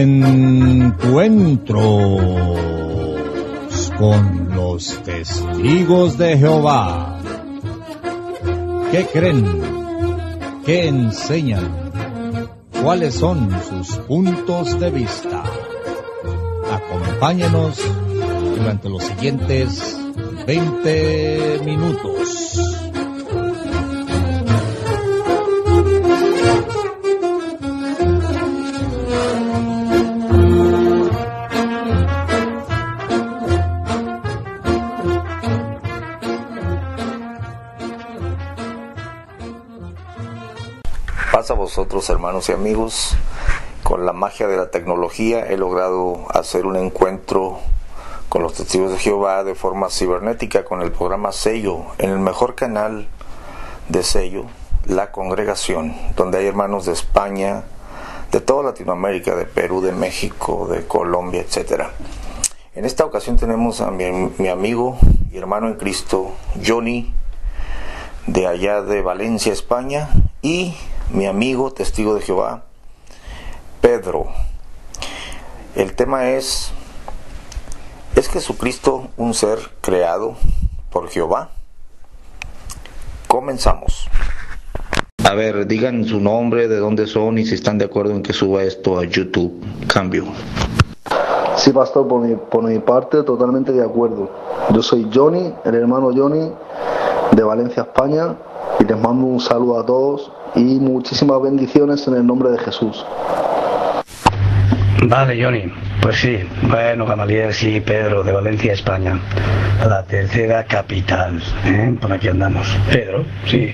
Encuentros con los testigos de Jehová. ¿Qué creen? ¿Qué enseñan? ¿Cuáles son sus puntos de vista? Acompáñenos durante los siguientes 20 minutos. Paz a vosotros, hermanos y amigos. Con la magia de la tecnología he logrado hacer un encuentro con los testigos de Jehová de forma cibernética con el programa Sello, en el mejor canal de Sello, La Congregación, donde hay hermanos de España, de toda Latinoamérica, de Perú, de México, de Colombia, etc. En esta ocasión tenemos a mi amigo y hermano en Cristo, Johnny, de allá de Valencia, España, y mi amigo testigo de Jehová, Pedro. El tema ¿es Jesucristo un ser creado por Jehová? Comenzamos. A ver, digan su nombre, de dónde son y si están de acuerdo en que suba esto a YouTube. Cambio. Sí, pastor, por mi parte, totalmente de acuerdo. Yo soy Johnny, el hermano Johnny, de Valencia, España, y les mando un saludo a todos y muchísimas bendiciones en el nombre de Jesús. Vale, Johnny, pues sí, bueno, Gamaliel, sí, Pedro, de Valencia, España, la tercera capital, por aquí andamos. Pedro, sí.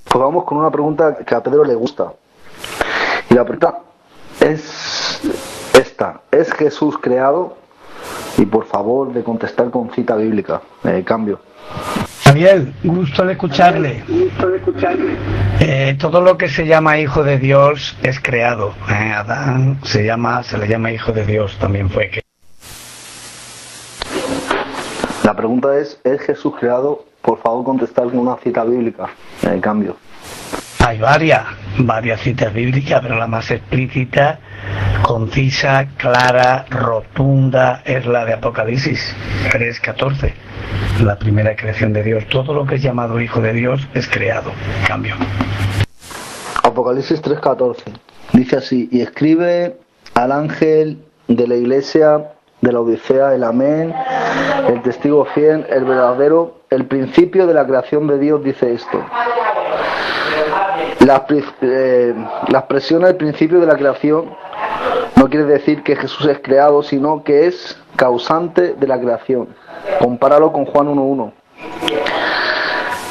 Pues vamos con una pregunta que a Pedro le gusta. Y la pregunta es esta: ¿es Jesús creado? Y por favor, de contestar con cita bíblica. Cambio. Javier, gusto de escucharle. Todo lo que se llama hijo de Dios es creado. Adán se le llama hijo de Dios, también fue que. La pregunta ¿es Jesús creado? Por favor, contestar con una cita bíblica. Cambio. Hay varias citas bíblicas, pero la más explícita, concisa, clara, rotunda, es la de Apocalipsis 3:14. La primera creación de Dios. Todo lo que es llamado hijo de Dios es creado. Cambio. Apocalipsis 3:14. Dice así: y escribe al ángel de la iglesia de la Odisea, el amén, el testigo fiel, el verdadero, el principio de la creación de Dios, dice esto. La expresión al principio de la creación no quiere decir que Jesús es creado, sino que es causante de la creación. Compáralo con Juan 1:1.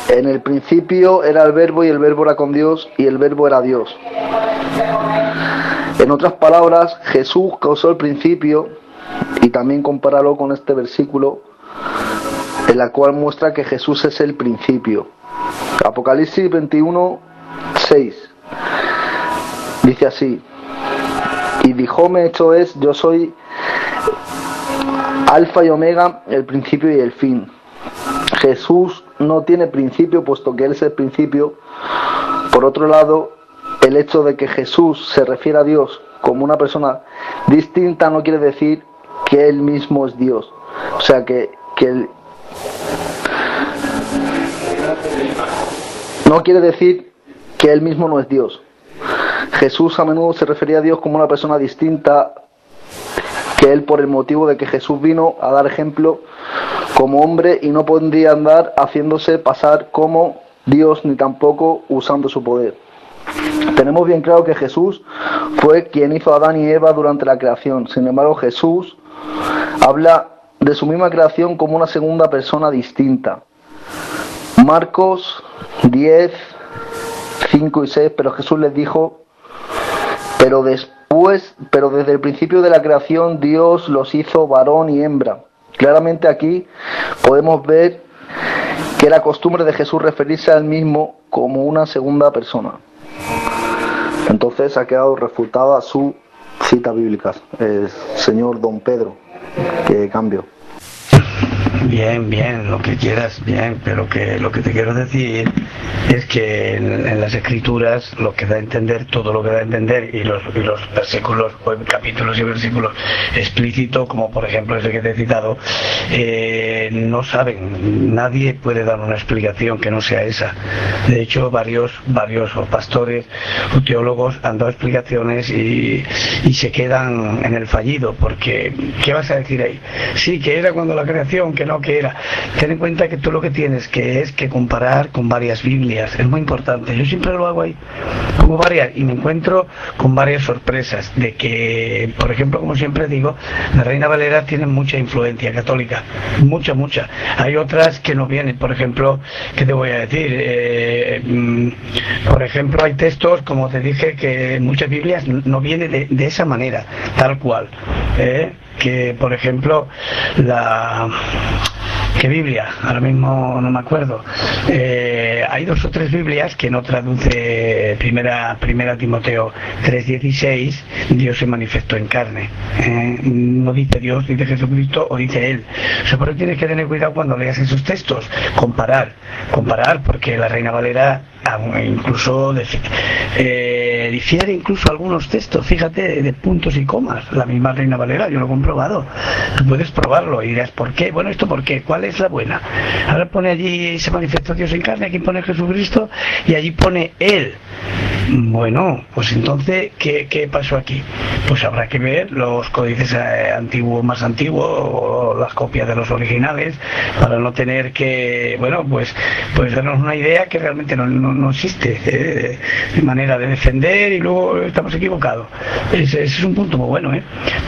En el principio era el verbo y el verbo era con Dios y el verbo era Dios. En otras palabras, Jesús causó el principio, y también compáralo con este versículo en la cual muestra que Jesús es el principio. Apocalipsis 21:6 dice así: y dijóme, hecho es, yo soy Alfa y Omega, el principio y el fin. Jesús no tiene principio, puesto que Él es el principio. Por otro lado, el hecho de que Jesús se refiere a Dios como una persona distinta no quiere decir que Él mismo es Dios. O sea que Él no quiere decir que Él mismo no es Dios. Jesús a menudo se refería a Dios como una persona distinta que Él, por el motivo de que Jesús vino a dar ejemplo como hombre y no podría andar haciéndose pasar como Dios ni tampoco usando su poder. Tenemos bien claro que Jesús fue quien hizo a Adán y Eva durante la creación. Sin embargo, Jesús habla de su misma creación como una segunda persona distinta. Marcos 10, 5 y 6, pero Jesús les dijo: pero desde el principio de la creación Dios los hizo varón y hembra. Claramente aquí podemos ver que era costumbre de Jesús referirse a él mismo como una segunda persona. Entonces ha quedado refutada su cita bíblica. Señor don Pedro, que cambio. Bien, lo que quieras, bien, pero que lo que te quiero decir es que en las escrituras lo que da a entender, todo lo que da a entender, y los versículos, capítulos y versículos explícitos, como por ejemplo ese que te he citado, no saben, nadie puede dar una explicación que no sea esa. De hecho, varios pastores o teólogos han dado explicaciones y se quedan en el fallido, porque ¿qué vas a decir ahí? Sí, que era cuando la creación, que no, que era. Ten en cuenta que tú lo que tienes es que comparar con varias Biblias, es muy importante. Yo siempre lo hago ahí, pongo varias y me encuentro con varias sorpresas de que, por ejemplo, como siempre digo, la Reina Valera tiene mucha influencia católica, mucha. Hay otras que no vienen, por ejemplo, ¿qué te voy a decir? Por ejemplo, hay textos, como te dije, que en muchas Biblias no viene de esa manera, tal cual. Que por ejemplo ¿qué Biblia? Ahora mismo no me acuerdo. Hay 2 o 3 Biblias que no traduce primera Timoteo 3:16, Dios se manifestó en carne. No dice Dios, dice Jesucristo o dice Él. O sea, por eso tienes que tener cuidado cuando leas esos textos. Comparar, porque la Reina Valera incluso difiere incluso algunos textos, fíjate, de puntos y comas. La misma Reina Valera, yo lo he comprobado. Tú puedes probarlo y dirás, ¿por qué? Bueno, ¿esto por qué? ¿Cuál es la buena? Ahora pone allí, se manifestó Dios en carne, aquí pone Jesucristo y allí pone Él. Bueno, pues entonces, ¿qué pasó aquí? Pues habrá que ver los códices más antiguos, o las copias de los originales, para no tener que, bueno, pues darnos una idea que realmente no existe, de manera de defender y luego estamos equivocados. Ese es un punto muy bueno,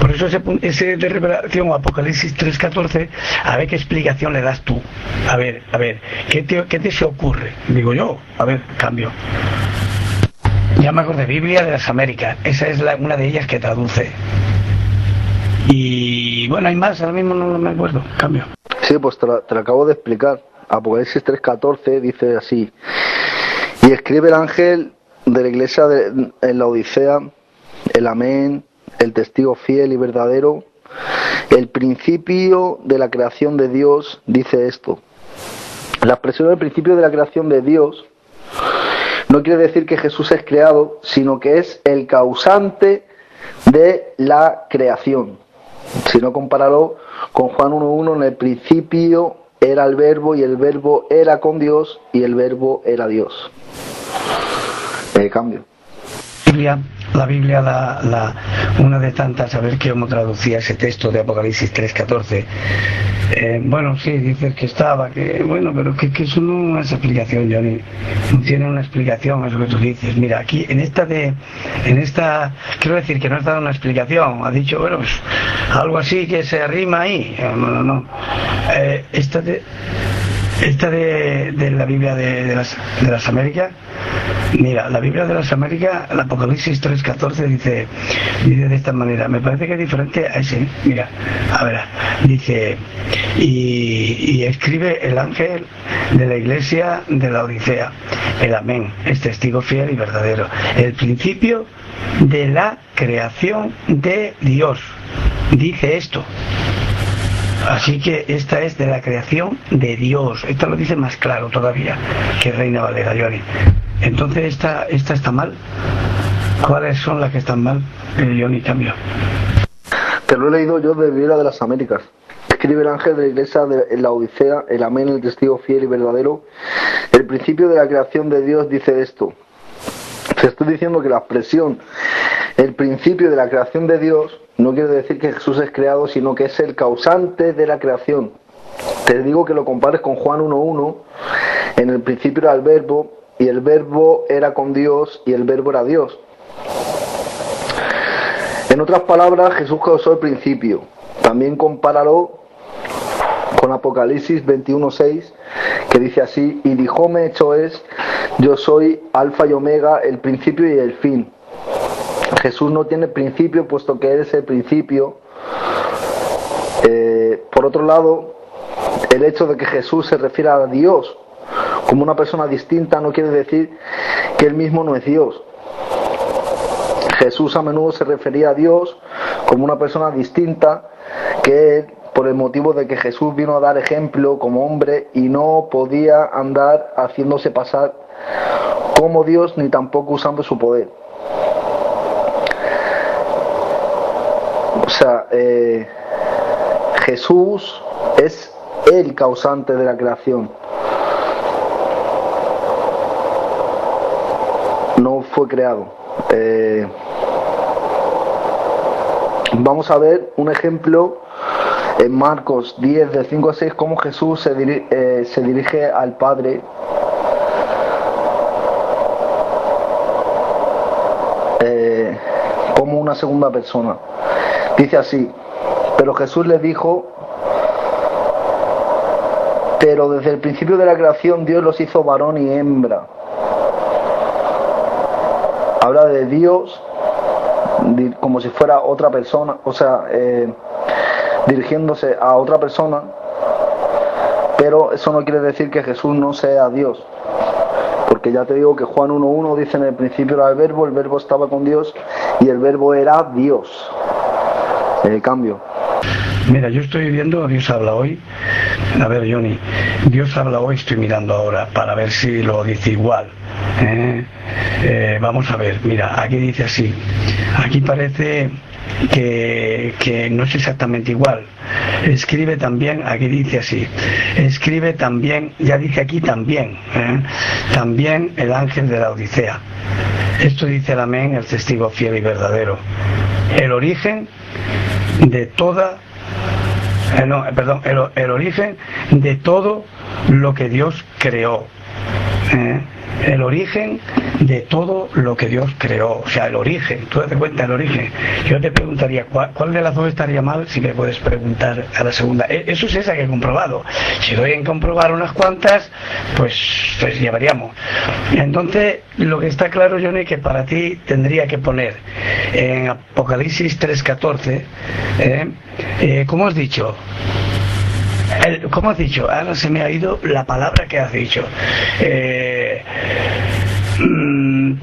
Por eso ese de Revelación o Apocalipsis 3:14, a ver qué explicación le das tú. A ver, ¿qué te se ocurre? Digo yo, a ver, cambio. Ya me acuerdo de Biblia de las Américas, esa es una de ellas que traduce. Y bueno, hay más, ahora mismo no me acuerdo, cambio. Sí, pues te lo acabo de explicar. Apocalipsis 3:14 dice así: y escribe el ángel de la iglesia en la Odisea, el Amén, el testigo fiel y verdadero, el principio de la creación de Dios, dice esto. La expresión del principio de la creación de Dios no quiere decir que Jesús es creado, sino que es el causante de la creación. Si no, compáralo con Juan 1:1, en el principio era el verbo y el verbo era con Dios y el verbo era Dios. Cambio. La Biblia, una de tantas, a ver cómo traducía ese texto de Apocalipsis 3:14. Bueno, sí, dices que estaba, pero que eso no es explicación, Johnny. No tiene una explicación eso que tú dices. Mira, aquí, en esta, quiero decir que no has dado una explicación. Has dicho, bueno, pues algo así que se arrima ahí. No. Esta de la Biblia de las Américas. Mira, la Biblia de las Américas, el Apocalipsis 3:14 dice de esta manera. Me parece que es diferente a ese. Mira, a ver, dice, y escribe el ángel de la iglesia de la Odisea, el Amén, es testigo fiel y verdadero, el principio de la creación de Dios. Dice esto. Así que esta es de la creación de Dios. Esta lo dice más claro todavía que Reina Valera, Johnny. Entonces esta está mal. ¿Cuáles son las que están mal, Johnny? Cambio. Te lo he leído yo de Biblia de las Américas. Escribe el ángel de la iglesia en la Odisea, el Amén, el testigo fiel y verdadero. El principio de la creación de Dios dice esto. Te estoy diciendo que la expresión el principio de la creación de Dios no quiere decir que Jesús es creado, sino que es el causante de la creación. Te digo que lo compares con Juan 1:1. En el principio era el verbo, y el verbo era con Dios, y el verbo era Dios. En otras palabras, Jesús causó el principio. También compáralo con Apocalipsis 21:6, que dice así: y dijóme, hecho es, yo soy Alfa y Omega, el principio y el fin. Jesús no tiene principio, puesto que Él es el principio. Por otro lado, el hecho de que Jesús se refiera a Dios como una persona distinta no quiere decir que Él mismo no es Dios. Jesús a menudo se refería a Dios como una persona distinta que Él, por el motivo de que Jesús vino a dar ejemplo como hombre y no podía andar haciéndose pasar como Dios ni tampoco usando su poder. O sea, Jesús es el causante de la creación. No fue creado. Vamos a ver un ejemplo en Marcos 10, del 5 a 6, cómo Jesús se dirige al Padre como una segunda persona. Dice así: pero Jesús les dijo: pero desde el principio de la creación Dios los hizo varón y hembra. Habla de Dios como si fuera otra persona, o sea, dirigiéndose a otra persona, pero eso no quiere decir que Jesús no sea Dios, porque ya te digo que Juan 1.1 dice: en el principio era el verbo estaba con Dios y el verbo era Dios. Cambio. Mira, yo estoy viendo Dios habla hoy. A ver, Johnny, Dios habla hoy, estoy mirando ahora para ver si lo dice igual. Vamos a ver, mira, aquí dice así. Aquí parece que no es exactamente igual. Escribe también, aquí dice así, escribe también, ya dice aquí también, también el ángel de la Odisea. Esto dice el amén, el testigo fiel y verdadero. El origen de toda, el origen de todo lo que Dios creó. El origen de todo lo que Dios creó, o sea, el origen, tú te das cuenta, el origen. Yo te preguntaría, ¿cuál de las dos estaría mal? Si me puedes preguntar a la segunda. Eso es esa que he comprobado. Si doy en comprobar unas cuantas, pues ya veríamos. Entonces, lo que está claro, Johnny, que para ti tendría que poner en Apocalipsis 3.14, ¿cómo has dicho? ¿Cómo has dicho? Ahora se me ha ido la palabra que has dicho.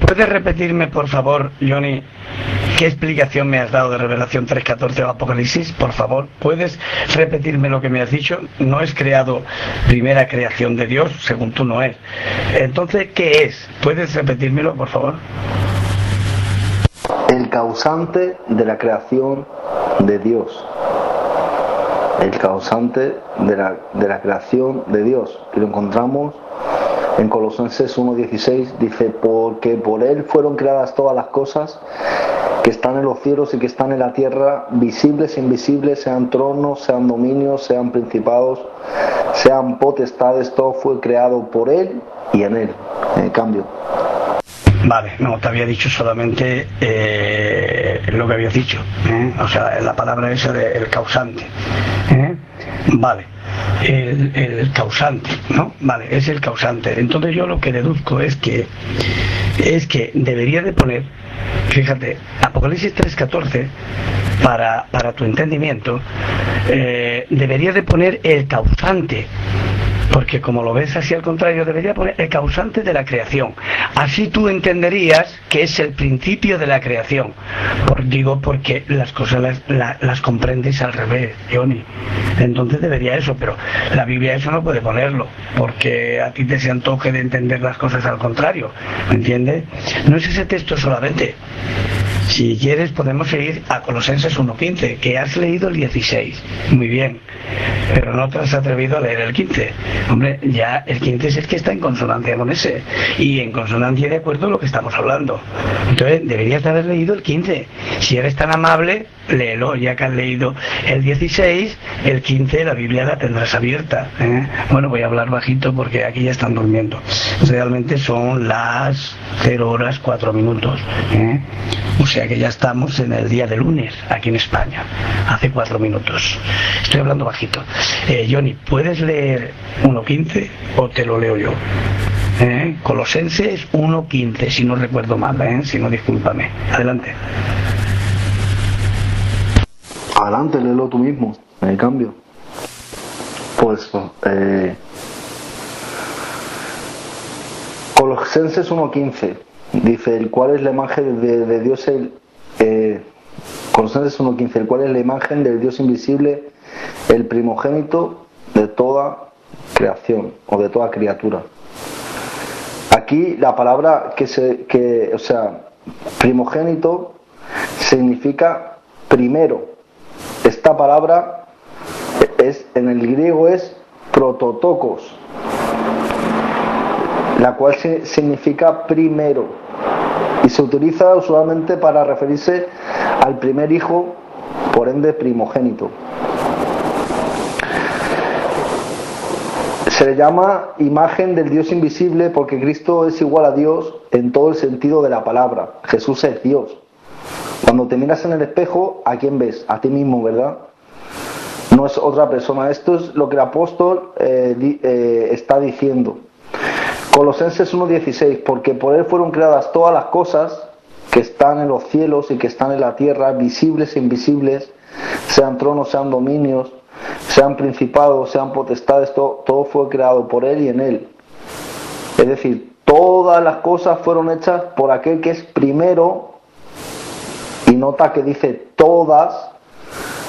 ¿Puedes repetirme, por favor, Johnny, qué explicación me has dado de Revelación 3.14 o Apocalipsis? Por favor, ¿puedes repetirme lo que me has dicho? No es creado primera creación de Dios, según tú no es. Entonces, ¿qué es? ¿Puedes repetírmelo, por favor? El causante de la creación de Dios. El causante de la creación de Dios. Y lo encontramos en Colosenses 1.16. Dice: porque por Él fueron creadas todas las cosas que están en los cielos y que están en la tierra, visibles e invisibles, sean tronos, sean dominios, sean principados, sean potestades. Todo fue creado por Él y en Él. Cambio. Vale, no, te había dicho solamente lo que habías dicho, o sea, la palabra esa de el causante, vale, el causante, ¿no? Vale, es el causante. Entonces yo lo que deduzco es que debería de poner, fíjate, Apocalipsis 3.14, para tu entendimiento, debería de poner el causante. Porque como lo ves así al contrario, debería poner el causante de la creación. Así tú entenderías que es el principio de la creación. Porque las cosas las comprendes al revés, Johnny. Entonces debería eso, pero la Biblia eso no puede ponerlo, porque a ti te se antoje de entender las cosas al contrario, ¿me entiendes? No es ese texto solamente. Si quieres podemos seguir a Colosenses 1.15, que has leído el 16, muy bien, pero no te has atrevido a leer el 15. Hombre, ya el 15 es el que está en consonancia con ese, y en consonancia de acuerdo a lo que estamos hablando. Entonces deberías de haber leído el 15. Si eres tan amable, léelo, ya que has leído el 16, el 15 la Biblia la tendrás abierta. Bueno, voy a hablar bajito porque aquí ya están durmiendo. Realmente son las 0:04. O sea que ya estamos en el día de lunes aquí en España, hace 4 minutos. Estoy hablando bajito. Johnny, ¿puedes leer 1.15 o te lo leo yo? Colosenses 1.15, si no recuerdo mal, si no, discúlpame. Adelante. Adelante, léelo tú mismo, en cambio. Pues, Colosenses 1.15 dice: el cual es la imagen de Dios, Colosenses 1.15, el cual es la imagen del Dios invisible, el primogénito de toda creación o de toda criatura. Aquí la palabra primogénito significa primero. Esta palabra en el griego es prototokos, la cual significa primero, y se utiliza usualmente para referirse al primer hijo, por ende primogénito. Se le llama imagen del Dios invisible porque Cristo es igual a Dios en todo el sentido de la palabra. Jesús es Dios. Cuando te miras en el espejo, ¿a quién ves? A ti mismo, ¿verdad? No es otra persona. Esto es lo que el apóstol está diciendo. Colosenses 1:16, porque por él fueron creadas todas las cosas que están en los cielos y que están en la tierra, visibles e invisibles, sean tronos, sean dominios, sean principados, sean potestades, todo fue creado por él y en él. Es decir, todas las cosas fueron hechas por aquel que es primero, y nota que dice todas.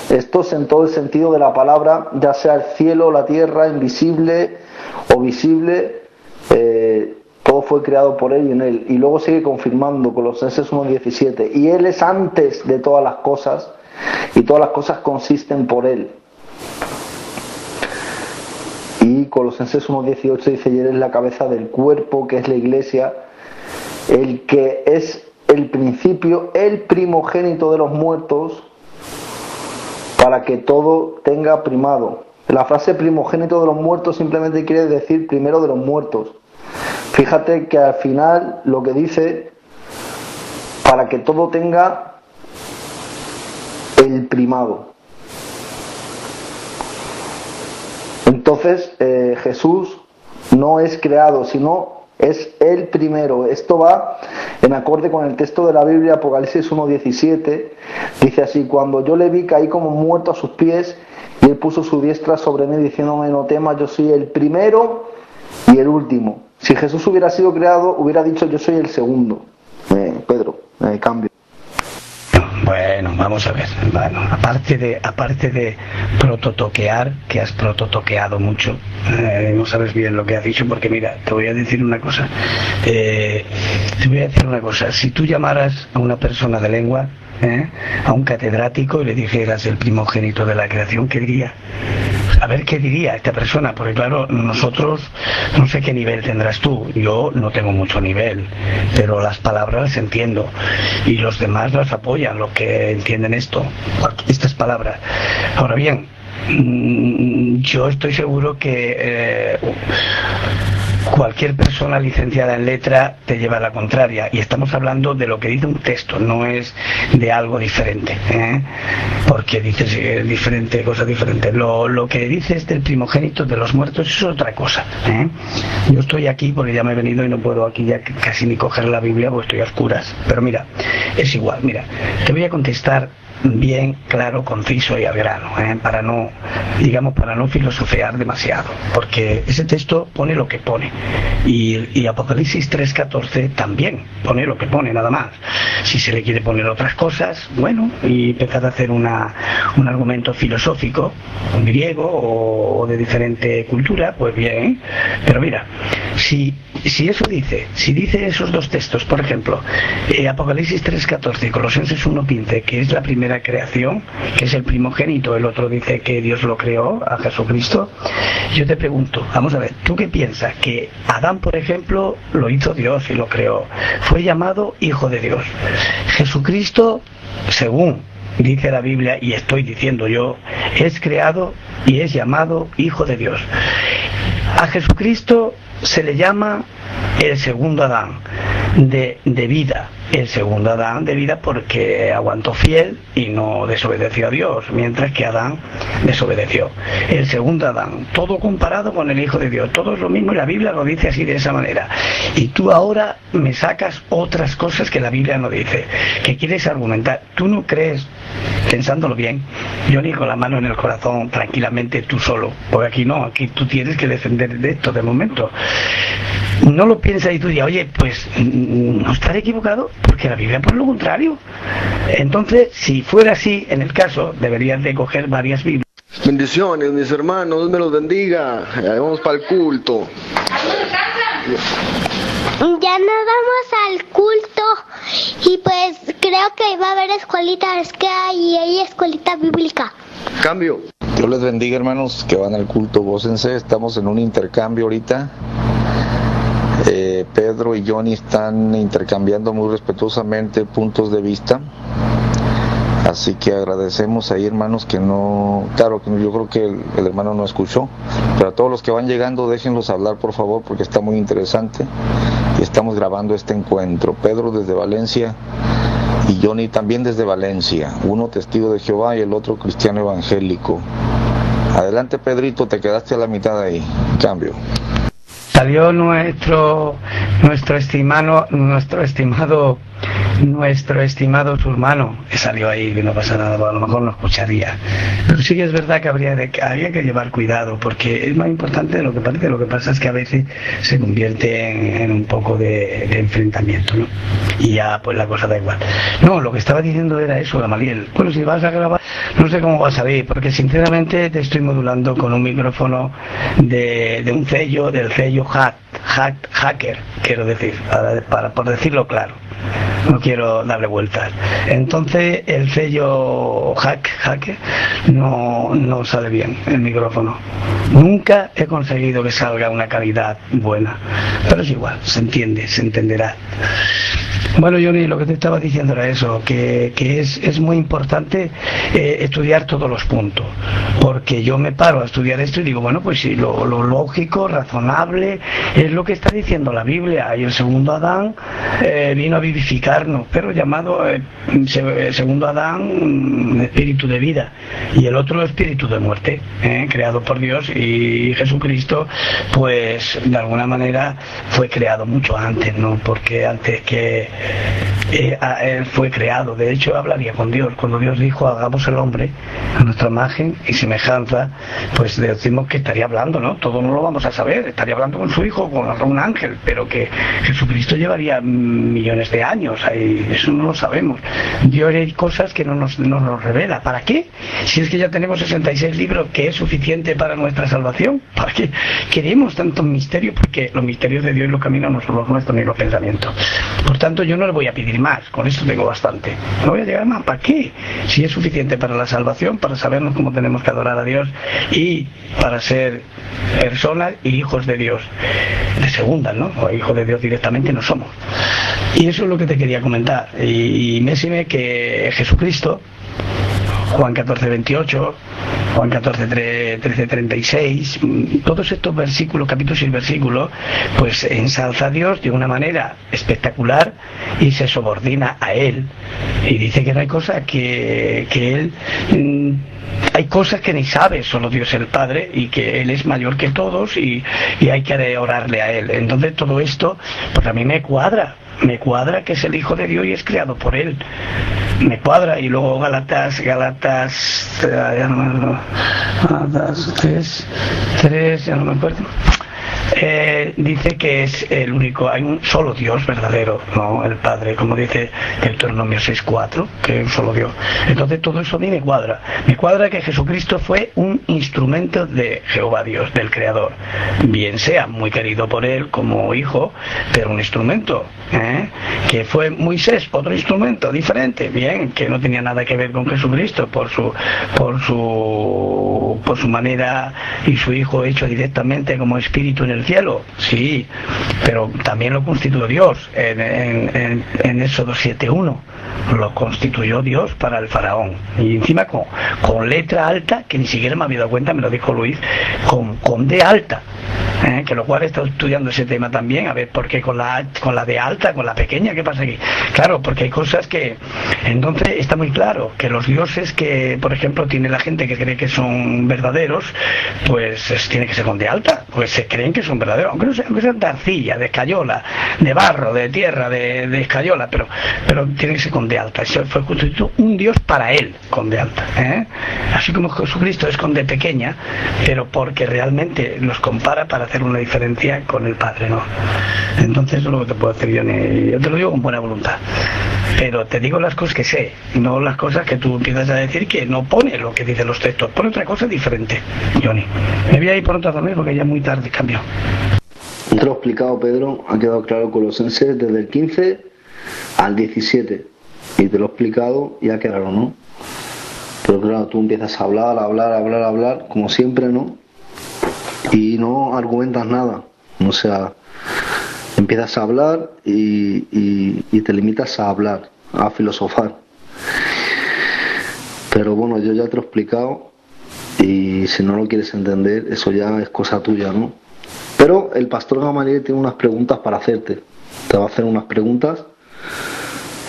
Esto es en todo el sentido de la palabra, ya sea el cielo, la tierra, invisible o visible, todo fue creado por él y en él. Y luego sigue confirmando Colosenses 1:17, y él es antes de todas las cosas, y todas las cosas consisten por él. Y Colosenses 1:18 dice, y él es la cabeza del cuerpo, que es la iglesia, el que es el principio, el primogénito de los muertos, para que todo tenga primado. La frase primogénito de los muertos simplemente quiere decir primero de los muertos. Fíjate que al final lo que dice, para que todo tenga el primado. Entonces Jesús no es creado, sino es el primero. Esto va en acorde con el texto de la Biblia, Apocalipsis 1:17. Dice así, cuando yo le vi caí como muerto a sus pies, y él puso su diestra sobre mí diciéndome, no temas, yo soy el primero y el último. Si Jesús hubiera sido creado, hubiera dicho, yo soy el segundo. Pedro, cambio. Bueno, vamos a ver. Bueno, aparte de prototoquear, que has prototoqueado mucho, no sabes bien lo que has dicho, porque mira, te voy a decir una cosa. Si tú llamaras a una persona de lengua, a un catedrático, y le dijeras el primogénito de la creación, ¿qué diría? A ver qué diría esta persona, porque claro, nosotros, no sé qué nivel tendrás tú, yo no tengo mucho nivel, pero las palabras las entiendo, y los demás las apoyan, los que entienden estas palabras. Ahora bien, yo estoy seguro que cualquier persona licenciada en letra te lleva a la contraria, y estamos hablando de lo que dice un texto, no es de algo diferente, porque dices diferente, cosa diferente. Lo que dices del primogénito de los muertos es otra cosa. Yo estoy aquí porque ya me he venido y no puedo aquí ya casi ni coger la Biblia porque estoy a oscuras, pero mira, es igual. Mira, te voy a contestar bien claro, conciso y al grano, para no filosofear demasiado, porque ese texto pone lo que pone, y Apocalipsis 3:14 también pone lo que pone, nada más. Si se le quiere poner otras cosas, bueno, y empezar a hacer un argumento filosófico, un griego o de diferente cultura, pues bien, pero mira, si dice esos dos textos, por ejemplo, Apocalipsis 3:14 y Colosenses 1:15, que es la primera creación, que es el primogénito, el otro dice que Dios lo creó, a Jesucristo, yo te pregunto, vamos a ver, ¿tú qué piensas? Que Adán, por ejemplo, lo hizo Dios y lo creó, fue llamado hijo de Dios. Jesucristo, según dice la Biblia, y estoy diciendo yo, es creado y es llamado hijo de Dios. A Jesucristo se le llama el segundo Adán de vida, el segundo Adán de vida porque aguantó fiel y no desobedeció a Dios, mientras que Adán desobedeció. El segundo Adán, todo comparado con el Hijo de Dios, todo es lo mismo, y la Biblia lo dice así, de esa manera. Y tú ahora me sacas otras cosas que la Biblia no dice, que quieres argumentar. Tú no crees, pensándolo bien, yo ni con la mano en el corazón, tranquilamente tú solo, porque aquí no, aquí tú tienes que defender de esto de momento. No lo piensas y tú dices, oye, pues no estaré equivocado, porque la Biblia pone lo contrario. Entonces, si fuera así, en el caso, deberías de coger varias Biblias Bendiciones, mis hermanos, Dios me los bendiga. Vamos para el culto. Ya nos vamos al culto y pues creo que va a haber escuelitas que hay escuelita bíblica. Cambio. Dios les bendiga, hermanos que van al culto, gócense. Estamos en un intercambio ahorita. Pedro y Johnny están intercambiando muy respetuosamente puntos de vista. Así que agradecemos ahí, hermanos, que no... Claro, que yo creo que el hermano no escuchó, pero a todos los que van llegando, déjenlos hablar, por favor, porque está muy interesante y estamos grabando este encuentro. Pedro desde Valencia y Johnny también desde Valencia, uno testigo de Jehová y el otro cristiano evangélico. Adelante, Pedrito, te quedaste a la mitad ahí. Cambio. Salió nuestro estimado su hermano, que salió ahí, que no pasa nada, a lo mejor no escucharía. Pero sí que es verdad que habría que llevar cuidado, porque es más importante de lo que parece. Lo que pasa es que a veces se convierte en un poco de enfrentamiento, ¿no? Y ya pues la cosa da igual. No, lo que estaba diciendo era eso, Gamaliel. Bueno, si vas a grabar, no sé cómo vas a ver, porque sinceramente te estoy modulando con un micrófono de un sello, del sello Hacker, quiero decir, por decirlo claro. No quiero darle vueltas. Entonces el sello Hacker no sale bien el micrófono. Nunca he conseguido que salga una calidad buena, pero es igual, se entiende, se entenderá. Bueno, Johnny, lo que te estaba diciendo era eso, que es muy importante estudiar todos los puntos, porque yo me paro a estudiar esto y digo, bueno, pues sí, lo lógico, razonable, es lo que está diciendo la Biblia, y el segundo Adán vino a vivificarnos, pero llamado segundo Adán espíritu de vida, y el otro espíritu de muerte, creado por Dios, y Jesucristo, pues de alguna manera fue creado mucho antes, ¿no? Porque antes que él fue creado, de hecho hablaría con Dios. Cuando Dios dijo hagamos el hombre a nuestra imagen y semejanza, pues decimos que estaría hablando, ¿no? Todo no lo vamos a saber, estaría hablando con su hijo, con un ángel, pero que Jesucristo llevaría millones de años, ahí, eso no lo sabemos. Dios hay cosas que no nos revela. ¿Para qué? Si es que ya tenemos 66 libros, que es suficiente para nuestra salvación. ¿Para qué queremos tantos misterios? Porque los misterios de Dios y los caminos no son los nuestros ni los pensamientos. Por tanto, yo no le voy a pedir más, con eso tengo bastante. No voy a llegar más, ¿para qué? Si es suficiente para la salvación, para sabernos cómo tenemos que adorar a Dios y para ser personas y hijos de Dios. De segunda, ¿no? O hijos de Dios directamente no somos. Y eso es lo que te quería comentar. Y mésime que Jesucristo, Juan 14:28, Juan 13:36, todos estos versículos, capítulos y versículos, pues ensalza a Dios de una manera espectacular y se subordina a Él. Y dice que no hay cosas que Él... hay cosas que ni sabe, solo Dios el Padre, y que Él es mayor que todos y hay que orarle a Él. Entonces todo esto, pues a mí me cuadra que es el Hijo de Dios y es creado por Él. Me cuadra. Y luego Gálatas 3, ya no me acuerdo. Dice que es el único, hay un solo Dios verdadero, no el Padre, como dice Deuteronomio 6:4, que es un solo Dios. Entonces todo eso a mí me cuadra que Jesucristo fue un instrumento de Jehová Dios, del Creador, bien sea muy querido por él como hijo, pero un instrumento, que fue Moisés, otro instrumento diferente, bien, que no tenía nada que ver con Jesucristo por su manera, y su hijo hecho directamente como espíritu en el cielo, sí, pero también lo constituyó Dios en Éxodo 7:1, lo constituyó Dios para el faraón, y encima con letra alta, que ni siquiera me había dado cuenta, me lo dijo Luis, con D alta, que lo cual he estado estudiando ese tema también, a ver por qué con la D alta, con la pequeña, ¿qué pasa aquí? Claro, porque hay cosas que, entonces está muy claro que los dioses que, por ejemplo, tiene la gente que cree que son verdaderos, pues tiene que ser con D alta, pues se creen que son verdaderos, aunque sean de arcilla, de escayola, de barro, de tierra, de escayola, pero tiene que ser con D alta. Eso fue constituido un Dios para él, con D alta, así como Jesucristo es con D pequeña, pero porque realmente los compara para hacer hacer una diferencia con el Padre, ¿no? Entonces eso es lo que te puedo decir, Johnny. Yo te lo digo con buena voluntad, pero te digo las cosas que sé, no las cosas que tú empiezas a decir que no pone lo que dicen los textos, pone otra cosa diferente, Johnny. Me voy a ir pronto a dormir porque ya es muy tarde, cambio. Te lo he explicado, Pedro, ha quedado claro Colosenses desde el 15 al 17, y te lo he explicado y ha quedado, ¿no? Pero claro, tú empiezas a hablar, como siempre, ¿no? Y no argumentas nada, o sea, empiezas a hablar y te limitas a hablar, a filosofar. Pero bueno, yo ya te lo he explicado, y si no lo quieres entender, eso ya es cosa tuya, ¿no? Pero el pastor Gamaliel tiene unas preguntas para hacerte. Te va a hacer unas preguntas,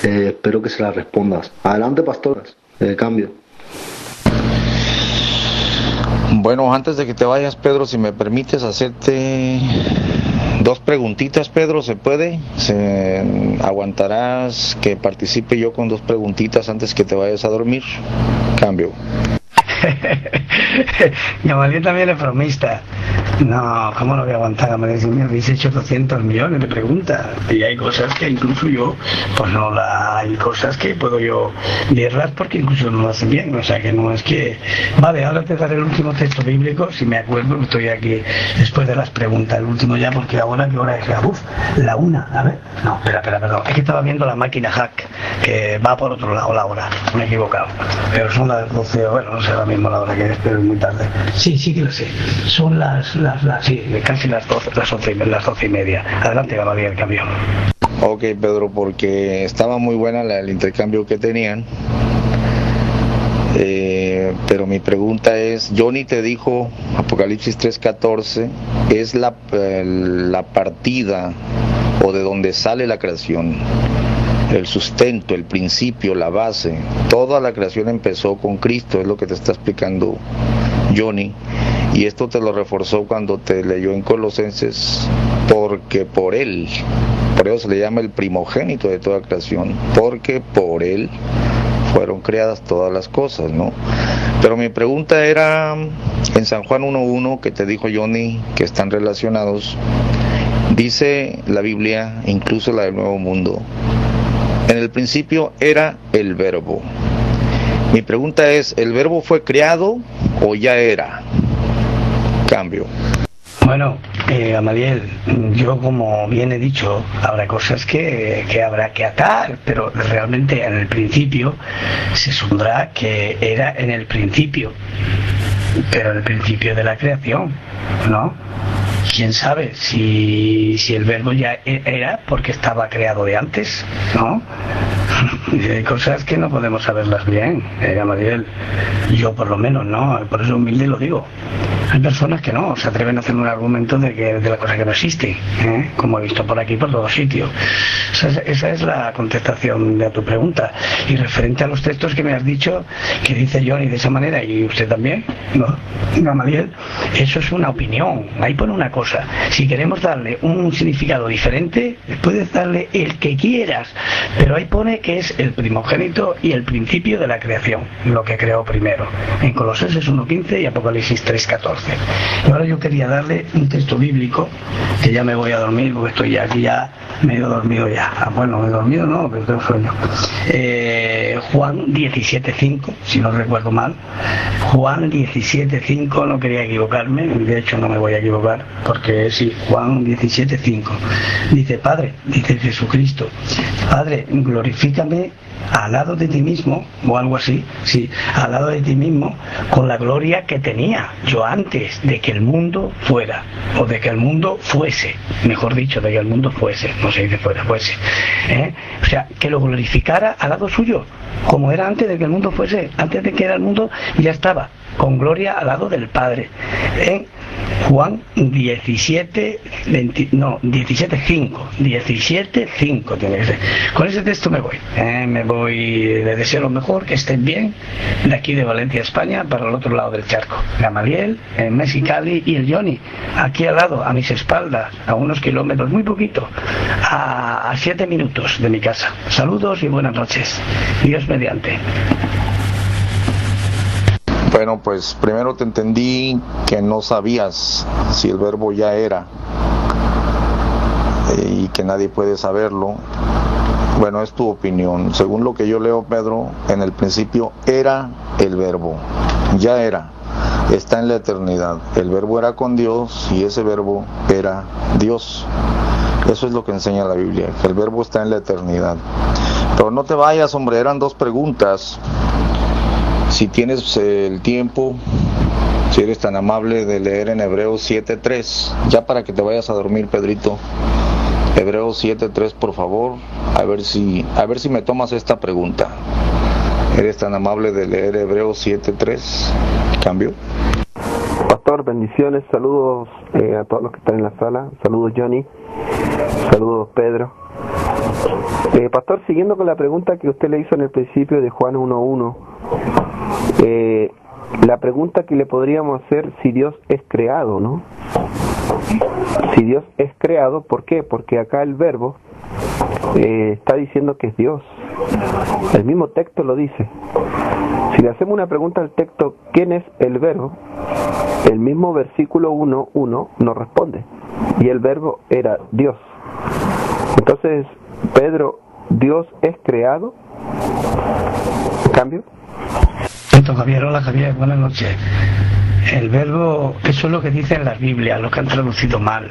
espero que se las respondas. Adelante, pastoras, cambio. Bueno, antes de que te vayas, Pedro, si me permites hacerte dos preguntitas, Pedro, ¿se puede? ¿Aguantarás que participe yo con dos preguntitas antes que te vayas a dormir? Cambio. Gamaliel también es bromista. No, ¿cómo lo voy a aguantar, Gamaliel? Si me habéis hecho 200 millones de preguntas, y hay cosas que incluso yo, pues no hay cosas que puedo yo verlas porque incluso no lo hacen bien, o sea que no es que... Vale, ahora te daré el último texto bíblico, si me acuerdo, estoy aquí después de las preguntas, el último ya, porque ahora, ¿qué hora es? La 1, a ver, no, espera, perdón, es que estaba viendo la máquina hack, que va por otro lado la hora, me he equivocado, pero son las 12, bueno, no sé ahora mismo la hora que es, pero es muy tarde. Sí que lo sé, son sí, casi las 12 y media. Adelante, Gamaliel, el cambio. Ok, Pedro, porque estaba muy buena el intercambio que tenían, pero mi pregunta es, Johnny te dijo, Apocalipsis 3:14, es la partida o de donde sale la creación, el sustento, el principio, la base. Toda la creación empezó con Cristo, es lo que te está explicando Johnny, y esto te lo reforzó cuando te leyó en Colosenses, porque por él, por eso se le llama el primogénito de toda creación, porque por él fueron creadas todas las cosas, ¿no? Pero mi pregunta era, en San Juan 1:1, que te dijo Johnny, que están relacionados, dice la Biblia, incluso la del Nuevo Mundo, en el principio era el Verbo. Mi pregunta es, ¿el Verbo fue creado o ya era? Cambio. Bueno, Gamaliel, yo como bien he dicho, habrá cosas que habrá que atar, pero realmente en el principio se supondrá que era en el principio, pero en el principio de la creación, ¿no? ¿Quién sabe si el Verbo ya era porque estaba creado de antes, ¿no? Hay cosas que no podemos saberlas bien, Gamaliel. Yo por lo menos no, por eso humilde lo digo. Hay personas que no se atreven a hacer un argumento de la cosa que no existe, como he visto por aquí por todos sitios. Esa es la contestación de tu pregunta. Y referente a los textos que me has dicho, que dice Johnny de esa manera, y usted también, ¿no? Gamaliel, eso es una opinión. Ahí pone una cosa. Si queremos darle un significado diferente, puedes darle el que quieras, pero ahí pone que es el primogénito y el principio de la creación, lo que creó primero, en Colosenses 1:15 y Apocalipsis 3:14. Y ahora yo quería darle un texto bíblico, que ya me voy a dormir porque estoy ya aquí ya medio dormido ya. Bueno, me he dormido no, pero tengo sueño. Juan 17:5, si no recuerdo mal. Juan 17:5, no quería equivocarme, de hecho no me voy a equivocar, porque sí, Juan 17:5. Dice, Padre, dice Jesucristo, Padre, glorifícame al lado de ti mismo, o algo así, sí, al lado de ti mismo, con la gloria que tenía yo antes de que el mundo fuera, o de que el mundo fuese, mejor dicho, de que el mundo fuese, no se dice fuera, fuese, o sea, que lo glorificara al lado suyo, como era antes de que el mundo fuese, antes de que era el mundo, ya estaba, con gloria al lado del Padre, Juan 17:5 tiene que ser. Con ese texto me voy, le deseo lo mejor, que estén bien, de aquí de Valencia, España, para el otro lado del charco. Gamaliel, Mexicali y el Johnny, aquí al lado, a mis espaldas, a unos kilómetros, muy poquito, a 7 minutos de mi casa. Saludos y buenas noches. Dios mediante. Bueno, pues primero te entendí que no sabías si el verbo ya era y que nadie puede saberlo. Bueno, es tu opinión. Según lo que yo leo, Pedro, en el principio era el verbo, ya era, está en la eternidad. El verbo era con Dios y ese verbo era Dios. Eso es lo que enseña la Biblia, que el verbo está en la eternidad. Pero no te vayas, hombre, eran 2 preguntas. Si tienes el tiempo, si eres tan amable de leer en Hebreos 7:3, ya para que te vayas a dormir, Pedrito. Hebreos 7:3, por favor, a ver si me tomas esta pregunta. ¿Eres tan amable de leer Hebreos 7:3? ¿Cambio? Pastor, bendiciones, saludos a todos los que están en la sala, saludos Johnny, saludos Pedro. Pastor, siguiendo con la pregunta que usted le hizo en el principio de Juan 1:1, la pregunta que le podríamos hacer si Dios es creado, ¿no? Si Dios es creado, ¿por qué? Porque acá el verbo está diciendo que es Dios. El mismo texto lo dice. Si le hacemos una pregunta al texto, ¿quién es el verbo? El mismo versículo 1:1 nos responde. Y el verbo era Dios. Entonces, Pedro, ¿Dios es creado? ¿Cambio? Javier, hola Javier, buenas noches. El verbo, eso es lo que dice en la Biblia, lo que han traducido mal,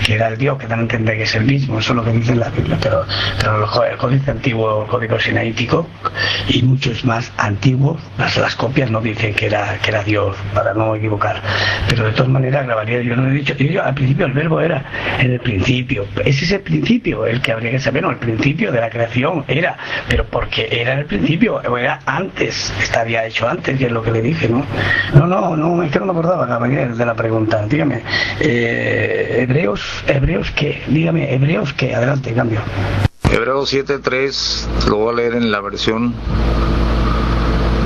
que era el Dios, que dan a entender que es el mismo, eso es lo que dice en la Biblia, pero el códice antiguo, el código sinaítico y muchos más antiguos, las copias no dicen que era Dios, para no equivocar, pero de todas maneras grabaría, yo no he dicho, yo al principio el verbo era en el principio, ese es el principio, el que habría que saber, no, el principio de la creación era, pero porque era en el principio, o era antes, estaría hecho antes, que es lo que le dije, ¿no? No, es que no me acordaba, caballero, de la pregunta. Dígame, Hebreos ¿qué? Dígame, Hebreos ¿qué? Adelante, cambio. Hebreos 7:3, lo voy a leer en la versión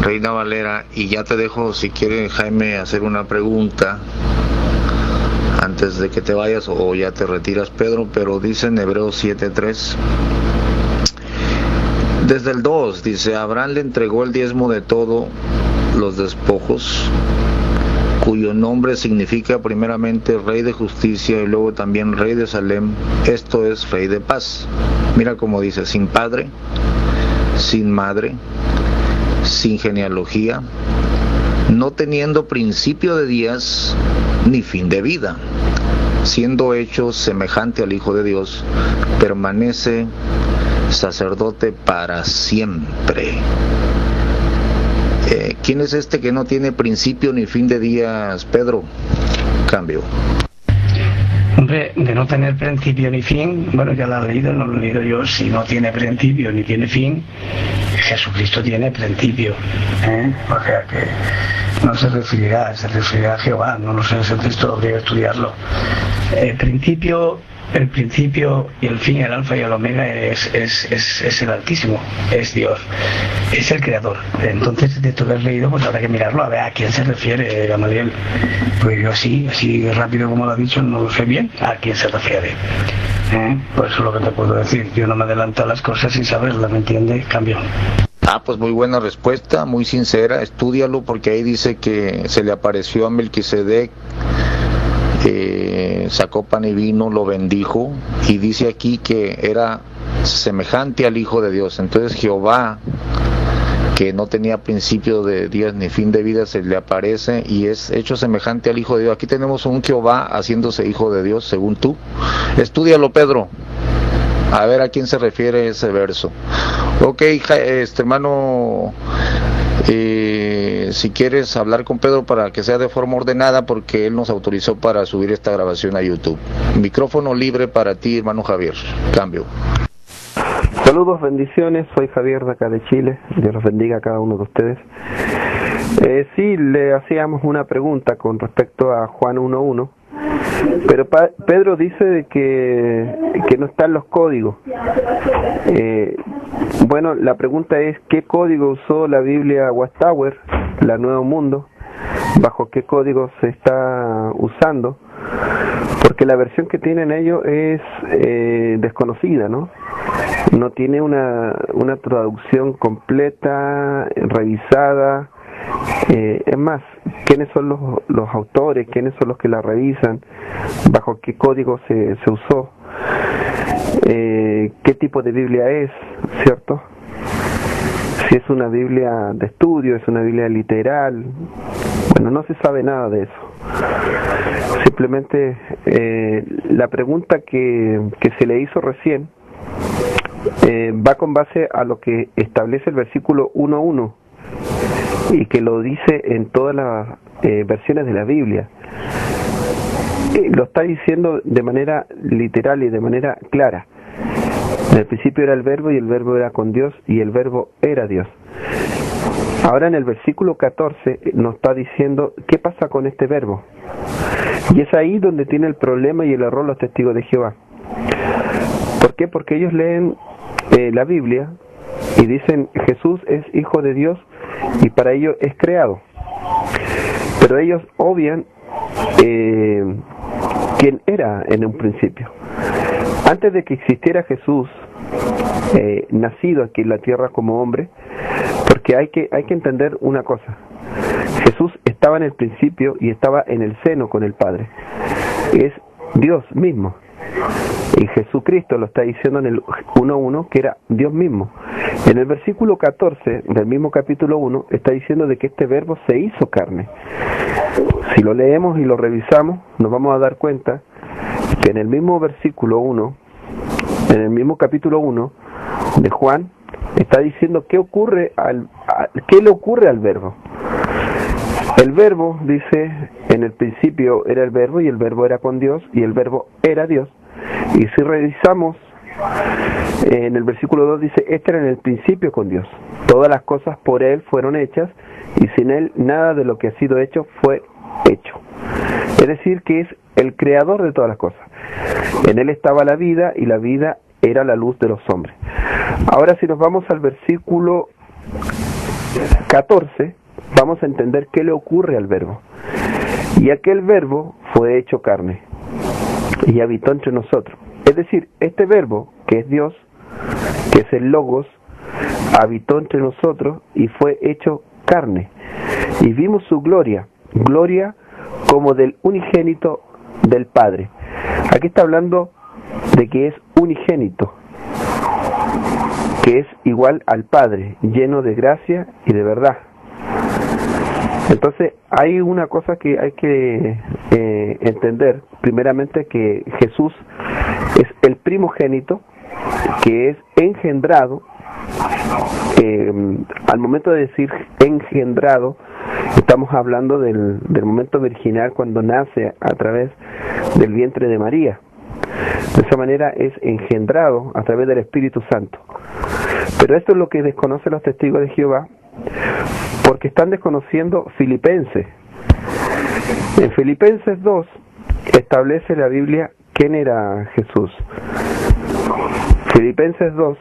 Reina Valera, y ya te dejo, si quiere Jaime, hacer una pregunta antes de que te vayas, o ya te retiras, Pedro, pero dice en Hebreos 7:3, desde el 2, dice, Abraham le entregó el diezmo de todo los despojos, cuyo nombre significa primeramente Rey de Justicia y luego también Rey de Salem, esto es Rey de Paz. Mira cómo dice, sin padre, sin madre, sin genealogía, no teniendo principio de días ni fin de vida, siendo hecho semejante al Hijo de Dios, permanece sacerdote para siempre. ¿Quién es este que no tiene principio ni fin de días, Pedro? Cambio. Hombre, de no tener principio ni fin, bueno, ya lo has leído, no lo he leído yo, si no tiene principio ni tiene fin, Jesucristo tiene principio, o sea que no se referirá a Jehová, no lo sé, ese texto habría que estudiarlo. El principio y el fin, el alfa y el omega es el Altísimo, es Dios, es el creador. Entonces, de esto que has leído, pues habrá que mirarlo, a ver a quién se refiere Gamaliel. Pues yo así rápido como lo ha dicho, no lo sé bien a quién se refiere. Pues eso es lo que te puedo decir. Yo no me adelanto a las cosas sin saberlas, ¿me entiendes? Cambio. Pues muy buena respuesta, muy sincera, estúdialo, porque ahí dice que se le apareció a Melquisedec, sacó pan y vino, lo bendijo, y dice aquí que era semejante al Hijo de Dios. Entonces Jehová, que no tenía principio de días ni fin de vida, se le aparece y es hecho semejante al Hijo de Dios. Aquí tenemos un Jehová haciéndose Hijo de Dios, según tú. Estúdialo, Pedro, a ver a quién se refiere ese verso. Ok, hermano, si quieres hablar con Pedro para que sea de forma ordenada, porque él nos autorizó para subir esta grabación a YouTube. Micrófono libre para ti, hermano Javier. Cambio. Saludos, bendiciones, soy Javier de acá de Chile, Dios los bendiga a cada uno de ustedes. Sí, le hacíamos una pregunta con respecto a Juan 1:1, pero Pedro dice de que no están los códigos. Bueno, la pregunta es, ¿qué código usó la Biblia Watchtower, la Nuevo Mundo? ¿Bajo qué código se está usando? Porque la versión que tienen ellos es desconocida, ¿no? No tiene una traducción completa, revisada, Es más, ¿quiénes son los autores? ¿Quiénes son los que la revisan? ¿Bajo qué código se usó? ¿Qué tipo de Biblia es? ¿Cierto? Si es una Biblia de estudio, es una Biblia literal. Bueno, no se sabe nada de eso. Simplemente la pregunta que se le hizo recién va con base a lo que establece el versículo 1:1 y que lo dice en todas las versiones de la Biblia. Lo está diciendo de manera literal y de manera clara. En el principio era el verbo y el verbo era con Dios y el verbo era Dios. Ahora en el versículo 14 nos está diciendo qué pasa con este verbo. Y es ahí donde tiene el problema y el error los testigos de Jehová. ¿Por qué? Porque ellos leen la Biblia y dicen Jesús es hijo de Dios y para ellos es creado. Pero ellos obvian quién era en un principio. Antes de que existiera Jesús, nacido aquí en la tierra como hombre, porque hay que entender una cosa. Jesús estaba en el principio y estaba en el seno con el Padre. Es Dios mismo. Y Jesucristo lo está diciendo en el 1:1 que era Dios mismo. En el versículo 14 del mismo capítulo 1 está diciendo de que este verbo se hizo carne. Si lo leemos y lo revisamos, nos vamos a dar cuenta que en el mismo versículo 1, en el mismo capítulo 1 de Juan, está diciendo qué le ocurre al verbo. El verbo, dice, en el principio era el verbo y el verbo era con Dios y el verbo era Dios. Y si revisamos, en el versículo 2 dice, este era en el principio con Dios. Todas las cosas por Él fueron hechas y sin Él nada de lo que ha sido hecho fue hecho. Es decir, que es el creador de todas las cosas. En Él estaba la vida y la vida era la luz de los hombres. Ahora si nos vamos al versículo 14, vamos a entender qué le ocurre al verbo. Y aquel verbo fue hecho carne y habitó entre nosotros. Es decir, este verbo, que es Dios, que es el Logos, habitó entre nosotros y fue hecho carne. Y vimos su gloria, gloria como del unigénito del Padre. Aquí está hablando de que es unigénito, que es igual al Padre, lleno de gracia y de verdad. Entonces hay una cosa que hay que entender, primeramente que Jesús es el primogénito, que es engendrado. Al momento de decir engendrado, estamos hablando del momento virginal cuando nace a través del vientre de María. De esa manera es engendrado a través del Espíritu Santo. Pero esto es lo que desconocen los testigos de Jehová, porque están desconociendo Filipenses. En Filipenses 2 establece la Biblia quién era Jesús. Filipenses 2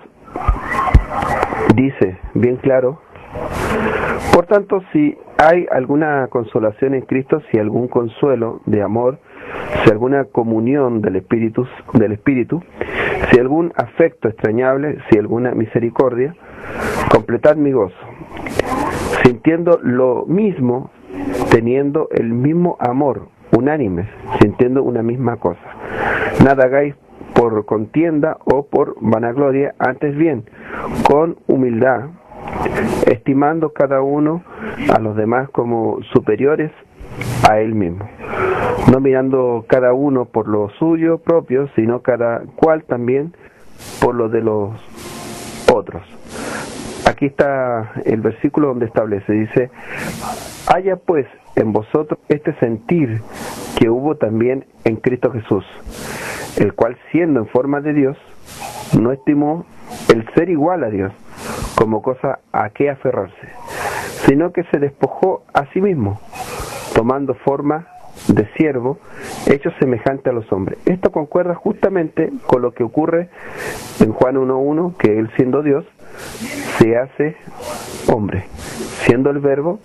dice bien claro: por tanto, si hay alguna consolación en Cristo, si algún consuelo de amor, si alguna comunión del Espíritu, si algún afecto extrañable, si alguna misericordia, completad mi gozo, sintiendo lo mismo, teniendo el mismo amor, unánimes, sintiendo una misma cosa. Nada hagáis por contienda o por vanagloria, antes bien, con humildad, estimando cada uno a los demás como superiores a él mismo, no mirando cada uno por lo suyo propio, sino cada cual también por lo de los otros. Aquí está el versículo donde establece, dice: haya pues en vosotros este sentir que hubo también en Cristo Jesús, el cual siendo en forma de Dios, no estimó el ser igual a Dios como cosa a que aferrarse, sino que se despojó a sí mismo, tomando forma de siervo, hecho semejante a los hombres. Esto concuerda justamente con lo que ocurre en Juan 1:1, que él siendo Dios se hace hombre. Siendo el verbo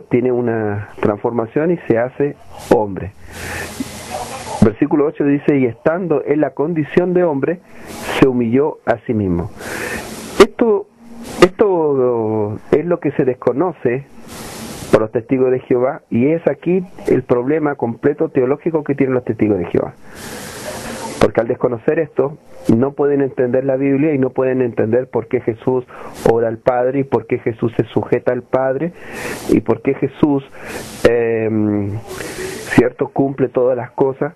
tiene una transformación y se hace hombre. Versículo 8 dice: y estando en la condición de hombre, se humilló a sí mismo. Esto es lo que se desconoce por los testigos de Jehová, y es aquí el problema completo teológico que tienen los testigos de Jehová. Porque al desconocer esto, no pueden entender la Biblia y no pueden entender por qué Jesús ora al Padre y por qué Jesús se sujeta al Padre y por qué Jesús, cierto, cumple todas las cosas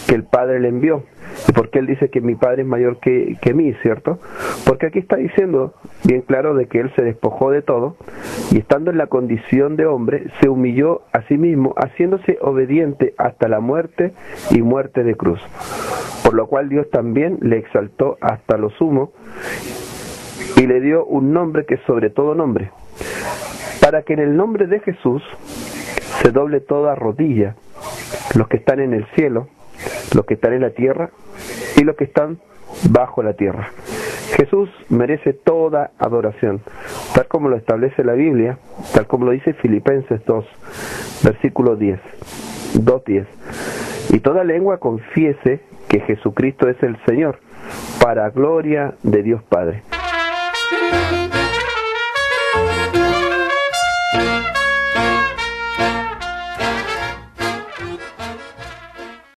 que el Padre le envió. Y por qué Él dice que mi Padre es mayor que mí, ¿cierto? Porque aquí está diciendo bien claro de que Él se despojó de todo y estando en la condición de hombre, se humilló a sí mismo, haciéndose obediente hasta la muerte y muerte de cruz. Por lo cual Dios también le exaltó hasta lo sumo y le dio un nombre que es sobre todo nombre, para que en el nombre de Jesús se doble toda rodilla, los que están en el cielo, los que están en la tierra y los que están bajo la tierra. Jesús merece toda adoración, tal como lo establece la Biblia, tal como lo dice Filipenses 2, versículo 10, 2:10. Y toda lengua confiese que Jesucristo es el Señor, para gloria de Dios Padre.